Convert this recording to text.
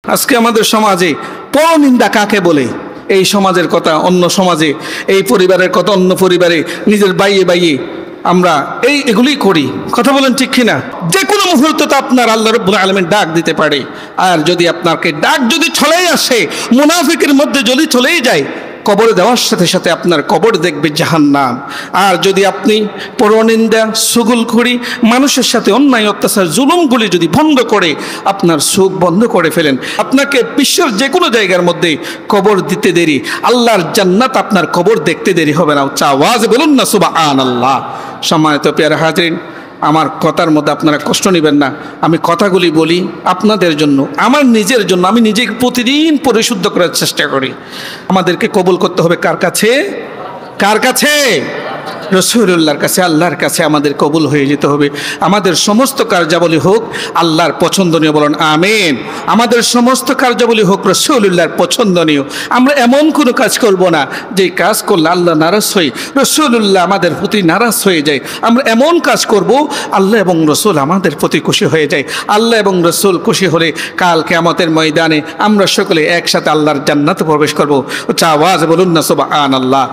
আজকে আমাদের সমাজে পরনিন্দা কাকে বলে? এই সমাজের কথা অন্য সমাজে, এই পরিবারের কথা অন্য পরিবারে, নিজের বাইয়ে বাইয়ে আমরা এগুলি করি। কথা বলেন ঠিক কিনা? যে কোনো মুহূর্তে তো আপনার আল্লাহ রাব্বুল আলামিন ডাক দিতে পারে। আর যদি আপনাকে ডাক যদি চলেই আসে, মুনাফিকের মধ্যে যদি চলেই যায়, কবরে দেওয়ার সাথে সাথে আপনার কবর দেখবে জাহান্নাম। আর যদি আপনি পরনিন্দা, চুগলখড়ি, মানুষের সাথে অন্যায় অত্যাচার জুলুমগুলি যদি বন্ধ করে আপনার চোখ বন্ধ করে ফেলেন, আপনাকে বিশ্বের যে কোনো জায়গার মধ্যে কবর দিতে দেরি, আল্লাহর জান্নাত আপনার কবর দেখতে দেরি হবে না। আওয়াজ বলুন না সুবহানাল্লাহ। সম্মানিত পেয়ারা হাজরিন, আমার কথার মধ্যে আপনারা কষ্ট নেবেন না। আমি কথাগুলি বলি আপনাদের জন্য, আমার নিজের জন্য। আমি নিজেকে প্রতিদিন পরিশুদ্ধ করার চেষ্টা করি। আমাদেরকে কবুল করতে হবে কার কাছে? কার কাছে? রাসূলুল্লাহর কাছে, আল্লাহর কাছে আমাদের কবুল হয়ে যেতে হবে। আমাদের সমস্ত কার্যাবলী হোক আল্লাহর পছন্দনীয়, বলুন আমিন। আমাদের সমস্ত কার্যাবলী হোক রাসূলুল্লাহর পছন্দনীয়। আমরা এমন কোনো কাজ করব না যে কাজ করলে আল্লাহ নারাজ হয়ে, রাসূলুল্লাহ আমাদের প্রতি নারাজ হয়ে যায়। আমরা এমন কাজ করব আল্লাহ এবং রসুল আমাদের প্রতি খুশি হয়ে যায়। আল্লাহ এবং রসুল খুশি হলে কাল কিয়ামতের ময়দানে আমরা সকলে একসাথে আল্লাহর জান্নাতে প্রবেশ করব। আওয়াজ বলুন না সুবহানাল্লাহ।